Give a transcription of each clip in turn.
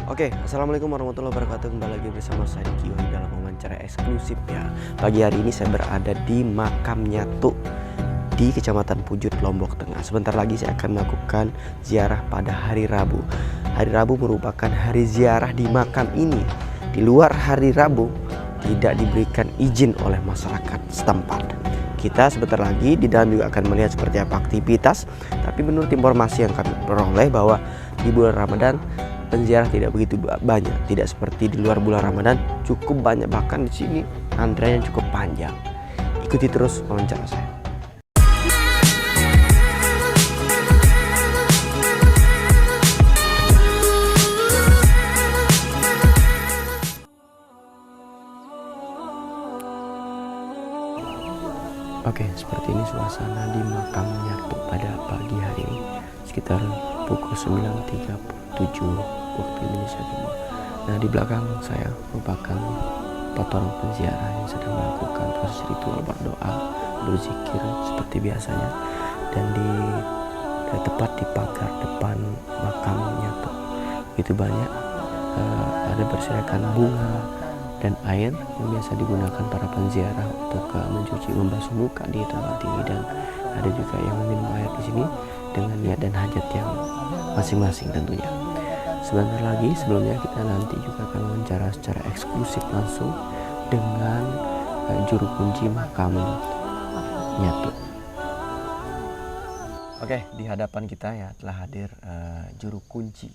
Oke, assalamualaikum warahmatullahi wabarakatuh. Kembali lagi bersama saya Diki Wahid dalam wawancara eksklusif ya. Pagi hari ini saya berada di Makam Nyatu di Kecamatan Pujut, Lombok Tengah. Sebentar lagi saya akan melakukan ziarah pada hari Rabu. Hari Rabu merupakan hari ziarah di makam ini. Di luar hari Rabu tidak diberikan izin oleh masyarakat setempat. Kita sebentar lagi di dalam juga akan melihat seperti apa aktivitas. Tapi menurut informasi yang kami peroleh bahwa di bulan Ramadan penziarah tidak begitu banyak, tidak seperti di luar bulan Ramadan, cukup banyak, bahkan di sini antrean cukup panjang. Ikuti terus wawancara saya. Oke, seperti ini suasana di Makam Nyatu pada pagi hari ini sekitar pukul 9.37 waktu Indonesia Timur. Nah, di belakang saya merupakan orang penziarah yang sedang melakukan proses ritual berdoa, berzikir seperti biasanya, dan tepat di pagar depan Makam Nyatu begitu banyak ada berserakan bunga dan air yang biasa digunakan para penziarah untuk mencuci membasuh muka di tempat ini, dan ada juga yang minum air di sini dengan niat dan hajat yang masing-masing tentunya. Sebentar lagi sebelumnya kita nanti juga akan wawancara secara eksklusif langsung dengan juru kunci Makam Nyatu. Oke, di hadapan kita ya telah hadir juru kunci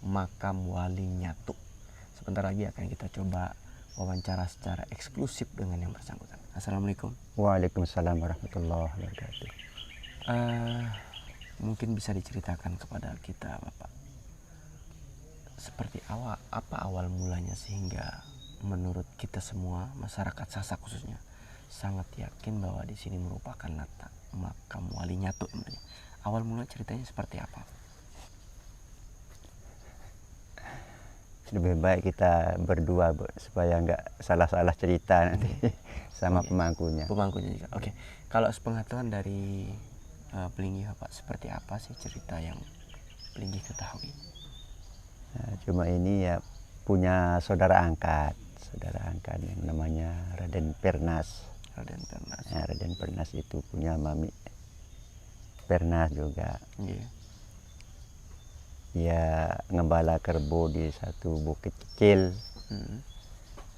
Makam Wali Nyatu. Sebentar lagi akan kita coba wawancara secara eksklusif dengan yang bersangkutan. Assalamualaikum. Waalaikumsalam warahmatullahi wabarakatuh. Mungkin bisa diceritakan kepada kita, Bapak, seperti apa awal mulanya sehingga menurut kita semua masyarakat Sasak khususnya sangat yakin bahwa di sini merupakan makam Wali Nyatu namanya. Awal mula ceritanya seperti apa? Lebih baik kita berdua, Bu, supaya nggak salah-salah cerita nanti sama pemangkunya. Pemangkunya juga. Oke. Kalau sepengetahuan dari Pelinggih, Bapak, seperti apa sih cerita yang Pelinggih ketahui? Nah, cuma ini ya punya saudara angkat yang namanya Raden Pernas. Raden Pernas. Nah, Raden Pernas itu punya Mami Pernas juga. Yeah. Dia ngembala kerbau di satu bukit kecil.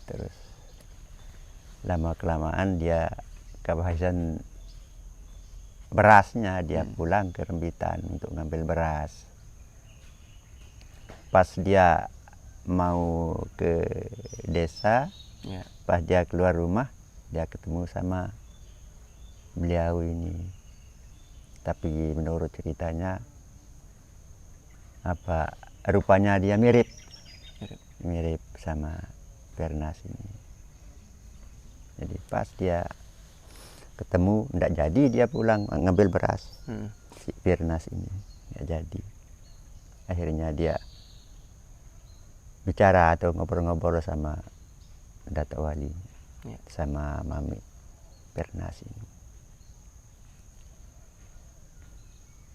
Terus lama kelamaan dia kehabisan berasnya, dia pulang ke Rembitan untuk ngambil beras. Pas dia mau ke desa, pas dia keluar rumah, dia ketemu sama beliau ini. Tapi menurut ceritanya rupanya dia mirip sama Pernas ini. Jadi pas dia ketemu, nggak jadi dia pulang ngambil beras. Si Pernas ini nggak jadi. Akhirnya dia bicara atau ngobrol-ngobrol sama Datuk Wali, sama Mami Pernas ini.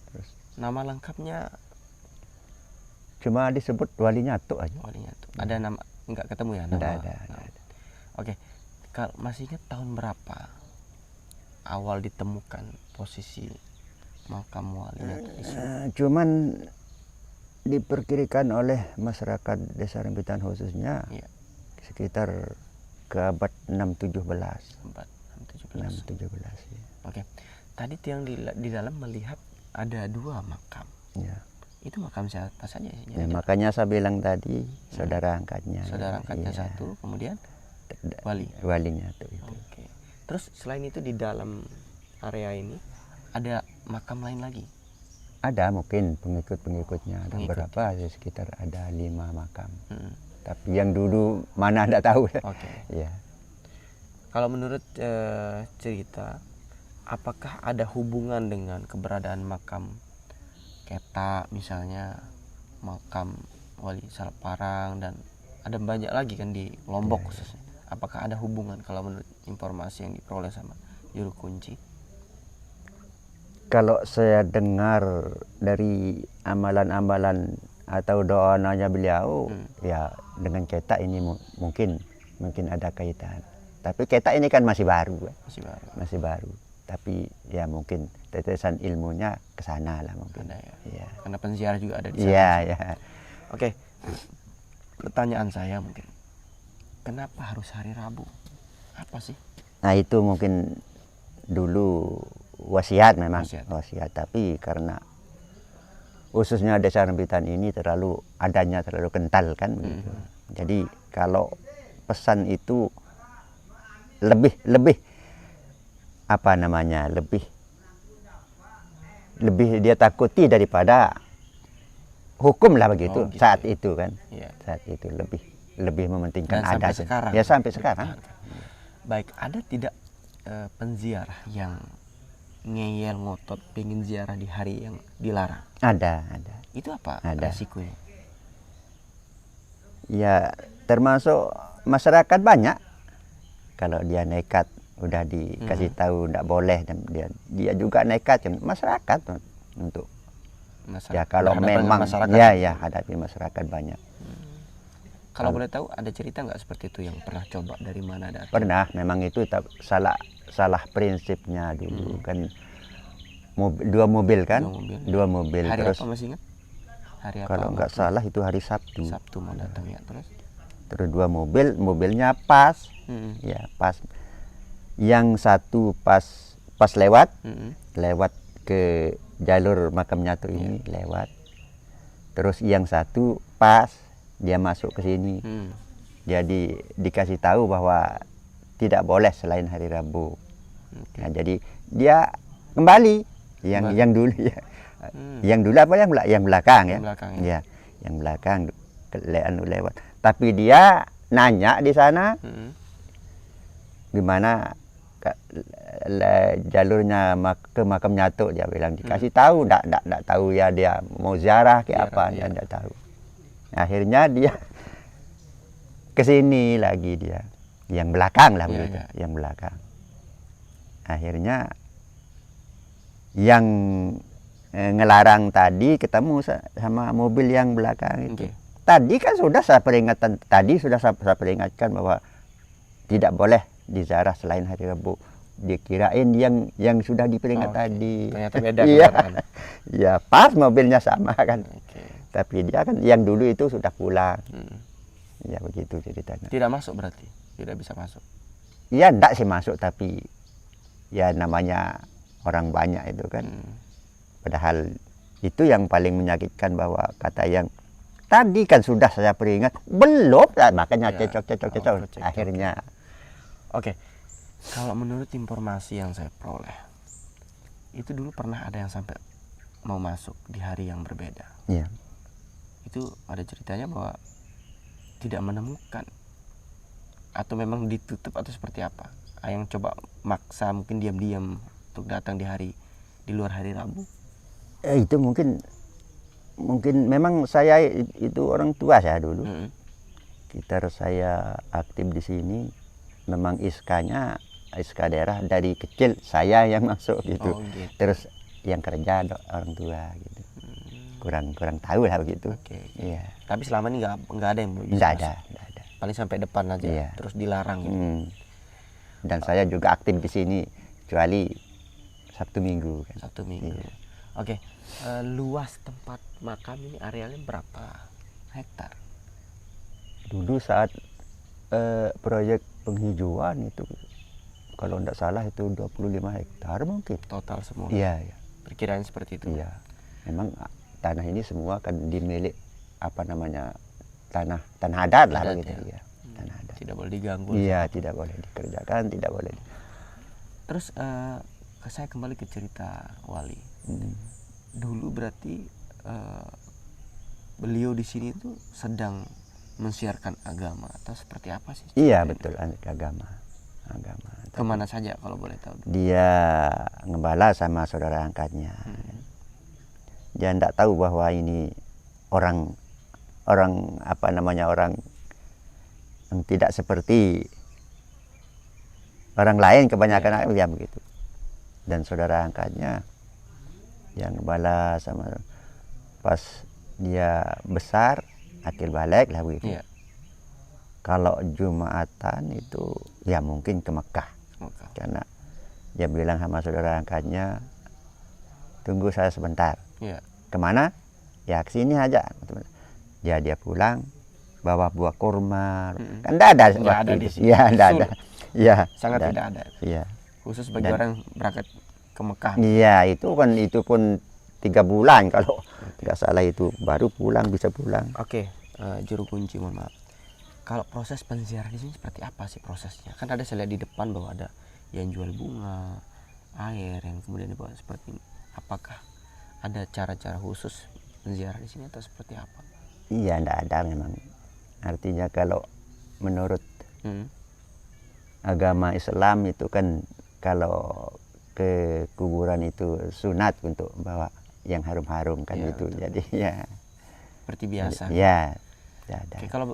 Terus nama lengkapnya cuma disebut Wali Nyatu aja. Wali Nyatu. Ada nama nggak ketemu ya? Nama. Ada. Oke. Kalau masih ingat tahun berapa awal ditemukan posisi makam Wali Nyatu? Cuman diperkirakan oleh masyarakat Desa Rembitan khususnya sekitar ke abad 617. Abad 617. Ya. Oke. Tadi yang di dalam melihat ada dua makam. Ya. Itu makam siapa saja? Ya, makanya saya bilang tadi saudara angkatnya. Saudara angkatnya satu, kemudian Wali Nyatu itu. Oke. Terus selain itu di dalam area ini ada makam lain lagi? Ada mungkin pengikut-pengikutnya, ada berapa ya, sekitar ada 5 makam. Tapi yang dulu mana anda tahu. Oke. Ya. Kalau menurut cerita, apakah ada hubungan dengan keberadaan makam Keta misalnya, makam Wali Salparang, dan ada banyak lagi kan di Lombok khususnya. Apakah ada hubungan kalau menurut informasi yang diperoleh sama juru kunci? Kalau saya dengar dari amalan-amalan atau doanya beliau ya dengan cetak ini mungkin ada kaitan. Tapi cetak ini kan masih baru, masih baru. Tapi ya mungkin tetesan ilmunya ke sana lah mungkin. Ada ya. Iya. Karena penziarah juga ada di sana. Iya, ya. Oke. Pertanyaan saya mungkin, kenapa harus hari Rabu? Apa sih? Nah itu mungkin dulu wasiat memang, Wasiat. tapi karena khususnya desa Rembitan ini adanya terlalu kental kan begitu. Jadi kalau pesan itu lebih apa namanya, lebih dia takuti daripada hukum lah begitu. Gitu. Saat itu kan. Iya. Saat itu lebih mementingkan Dan adat. sampai sekarang. Ya sampai sekarang. Baik, ada tidak penziarah yang ngeyel ngotot pengen ziarah di hari yang dilarang? Ada. Itu apa Ada. resikonya? Ya termasuk masyarakat banyak. Kalau dia nekat udah dikasih tahu tidak boleh, dan dia juga nekat, masyarakat untuk ya kalau memang ya hadapi masyarakat banyak. Kalau boleh tahu ada cerita nggak seperti itu yang pernah coba, dari mana datang? Pernah, memang itu salah prinsipnya dulu kan. Dua mobil kan? Dua mobil. Hari terus apa masih ingat? Hari apa? Kalau nggak salah itu hari Sabtu. Sabtu mau datang ya, Terus dua mobilnya pas. Ya, pas. Yang satu pas lewat ke jalur makam Nyatu ini lewat. Terus yang satu pas dia masuk ke sini. Jadi dikasih tahu bahwa tidak boleh selain hari Rabu. Nah, jadi dia kembali yang dulu ya. Yang dulu apa yang belakang ya? Ya, yang belakang lewat. Tapi dia nanya di sana gimana jalurnya ke makam Nyatu, dia bilang dikasih tahu, enggak tahu ya, dia mau ziarah ke apa, dia enggak tahu. Akhirnya dia ke sini lagi, dia yang belakang lah begitu, yang belakang. Akhirnya yang ngelarang tadi ketemu sama mobil yang belakang itu. Tadi kan sudah saya peringatkan bahwa tidak boleh diziarah selain hari Rabu. Dikirain yang sudah diperingat tadi. Ternyata beda. Ya pas mobilnya sama kan. Tapi dia kan yang dulu itu sudah pulang. Ya begitu ceritanya. Tidak masuk berarti? Tidak bisa masuk? Ya enggak sih masuk, tapi ya namanya orang banyak itu kan. Padahal itu yang paling menyakitkan, bahwa kata yang tadi kan sudah saya peringat, belum, makanya cecok. Akhirnya. Oke. Kalau menurut informasi yang saya peroleh, itu dulu pernah ada yang sampai mau masuk di hari yang berbeda. Iya. Itu ada ceritanya bahwa tidak menemukan, atau memang ditutup atau seperti apa? Yang coba maksa mungkin diam-diam untuk datang di luar hari Rabu. Itu mungkin memang saya itu orang tua saya dulu. Sekitar saya aktif di sini, memang SK daerah dari kecil saya yang masuk gitu. Gitu. Terus yang kerja orang tua gitu. Kurang tahu lah begitu. Iya. Tapi selama ini nggak ada yang bisa nggak masuk. ada. Paling sampai depan aja. Iya. Terus dilarang gitu. Dan saya juga aktif di sini kecuali Sabtu Minggu kan. Sabtu Minggu. Iya. Oke. Luas tempat makam ini arealnya berapa hektar? Dulu saat proyek penghijauan itu, kalau tidak salah itu 25 hektar mungkin. Total semua? Iya. Perkiraan seperti itu? Iya. Memang tanah ini semua kan dimilik tanah adat lah begitu ya. Tanah adat. Tidak boleh diganggu. Iya, tidak boleh dikerjakan, tidak boleh. Terus saya kembali ke cerita Wali. Dulu berarti beliau di sini tuh sedang mensiarkan agama atau seperti apa sih? Iya, betul, agama. Kemana saja kalau boleh tahu? Dia ngembala sama saudara angkatnya. Dia tidak tahu bahwa ini orang yang tidak seperti orang lain, kebanyakan ya begitu. Dan saudara angkatnya yang ngembala sama pas dia besar, akil balik lah begitu. Iya. Kalau Jumatan itu ya mungkin ke Mekah. Karena dia bilang sama saudara angkatnya, tunggu saya sebentar. Iya. Kemana? Ya ke sini aja. Dia pulang bawa buah kurma. Kan enggak ada Nggak ada di sini. Iya, enggak ada. Iya. Sangat nggak tidak ada. Iya. Khusus bagi orang berangkat ke Mekah. Iya, itu pun 3 bulan kalau nggak salah, itu baru pulang, bisa pulang. Oke, juru kunci, mohon maaf. Kalau proses penziarahan di sini seperti apa sih prosesnya? Kan ada saya lihat di depan bahwa ada yang jual bunga, air yang kemudian dibawa seperti ini. Apakah ada cara-cara khusus penziarah di sini atau seperti apa? Iya, enggak ada memang. Artinya kalau menurut agama Islam itu kan kalau ke kuburan itu sunat untuk bawa yang harum-harum kan, Ya, itu. betul. Jadi ya Seperti biasa. ya tidak ada. Oke, kalau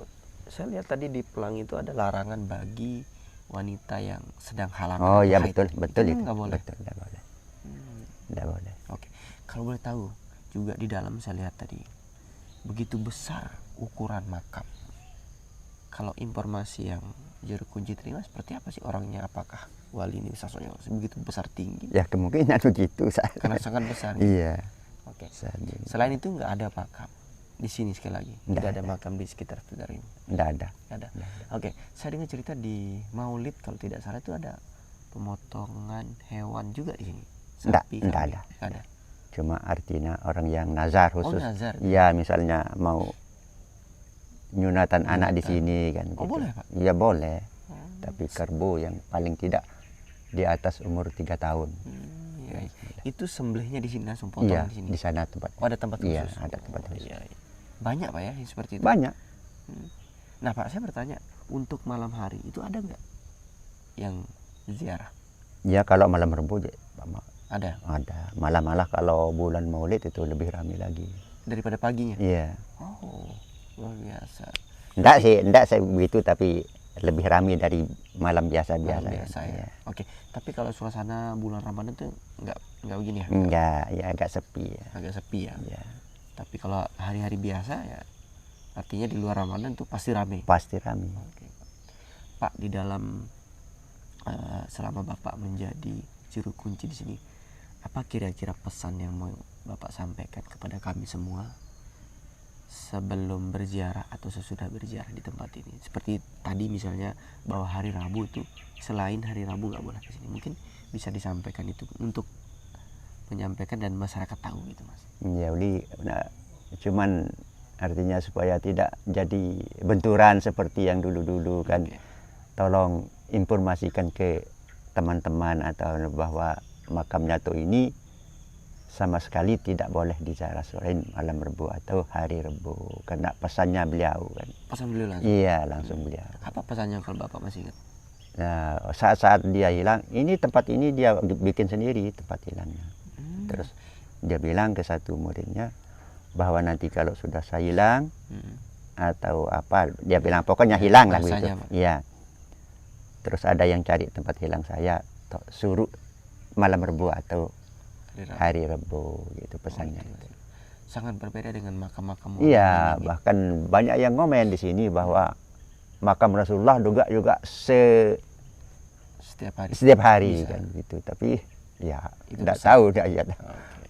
saya lihat tadi di pelangi itu ada larangan bagi wanita yang sedang halangan. Oh ya, haid. betul itu. Nggak boleh. Betul, enggak boleh. Enggak boleh. Oke, kalau boleh tahu juga di dalam saya lihat tadi begitu besar ukuran makam. Kalau informasi yang juru kunci terima seperti apa sih orangnya? Apakah wali ini sosoknya begitu besar tinggi? Ya kemungkinan begitu. Karena sangat besar. Iya. Oke. Saat ini. Selain itu nggak ada makam di sini sekali lagi. Nggak Tidak ada ada. makam di sekitar ini. Enggak ada. Nggak ada. Oke, saya dengar cerita di Maulid kalau tidak salah itu ada pemotongan hewan juga di sini. Enggak Sapi, ada. kambing. Nggak ada. Cuma artinya orang yang nazar khusus. nazar. Iya, misalnya mau nyunatan anak di sini kan. Oh, boleh, Pak? Iya boleh. Oh, Tapi kerbau yang paling tidak di atas umur 3 tahun. iya. Itu sembelihnya di sini langsung potong Iya, di sini. di sana tempat. Oh, ada tempat khusus. Iya, ada tempat khusus. Iya, iya. Banyak Pak ya yang seperti itu. Banyak. Nah Pak, saya bertanya, untuk malam hari itu ada nggak yang ziarah? Ya kalau malam Rebo Ada. ada. Malah kalau bulan Maulid itu lebih ramai lagi. Daripada paginya? Iya. Oh, luar biasa. Enggak saya begitu, tapi lebih ramai dari malam biasa-biasa. Malam biasa ya. Iya. Oke, tapi kalau suasana bulan Ramadan tuh nggak begini ya? Enggak, ya agak sepi ya. Agak sepi ya. Iya. Tapi kalau hari-hari biasa ya, artinya di luar Ramadan tuh pasti ramai. Pasti ramai. Oke. Pak, di dalam selama Bapak menjadi juru kunci di sini, apa kira-kira pesan yang mau Bapak sampaikan kepada kami semua sebelum berziarah atau sesudah berziarah di tempat ini? Seperti tadi misalnya bahwa hari Rabu itu, selain hari Rabu nggak boleh ke sini. Mungkin bisa disampaikan itu untuk menyampaikan dan masyarakat tahu gitu, Mas. Ya cuman artinya supaya tidak jadi benturan seperti yang dulu-dulu kan. Oke. Tolong informasikan ke teman-teman atau bahwa makam Nyato ini sama sekali tidak boleh diziarah selain malam Rebo atau hari Rebo, karena pesannya beliau kan. Pesan beliau langsung. Iya, langsung beliau. Apa pesannya kalau Bapak masih ingat? Nah, saat-saat dia hilang, tempat ini dia bikin sendiri tempat hilangnya. Terus dia bilang ke satu muridnya bahwa nanti kalau sudah saya hilang atau apa, dia bilang pokoknya hilang lah gitu. Iya. Terus ada yang cari tempat hilang saya, suruh malam Rebo atau hari Rebo gitu pesannya. Sangat berbeda dengan makam-makam. Iya, bahkan banyak yang ngomen di sini bahwa makam Rasulullah juga setiap hari kan gitu. Tapi ya tidak tahu dah ya.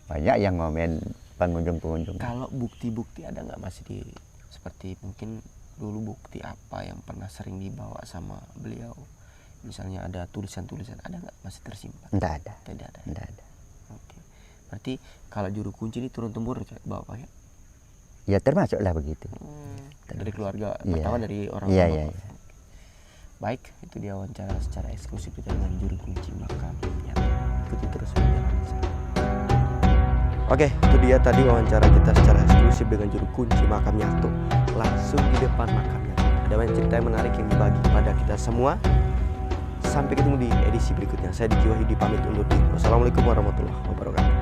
Banyak yang ngomen pengunjung-pengunjung. Kalau bukti-bukti ada nggak masih di seperti mungkin dulu bukti apa yang pernah sering dibawa sama beliau? Misalnya ada tulisan-tulisan, ada nggak masih tersimpan? Tidak ada. Tidak ada. Tidak ada. Oke. Berarti kalau juru kunci ini turun temurun bawa Pak ya? Ya termasuklah begitu. Dari keluarga Iya. pertama dari orang Iya, tua. iya, Bapak. iya. Baik, itu dia wawancara secara eksklusif kita dengan juru kunci makam. Ya, ikuti terus perjalanan saya. Oke, itu dia tadi wawancara kita secara eksklusif dengan juru kunci makam Nyato, langsung di depan makamnya. Ada banyak cerita yang menarik yang dibagi kepada kita semua. Sampai ketemu di edisi berikutnya. Saya Diki Wahyudi pamit undur diri. Wassalamualaikum warahmatullahi wabarakatuh.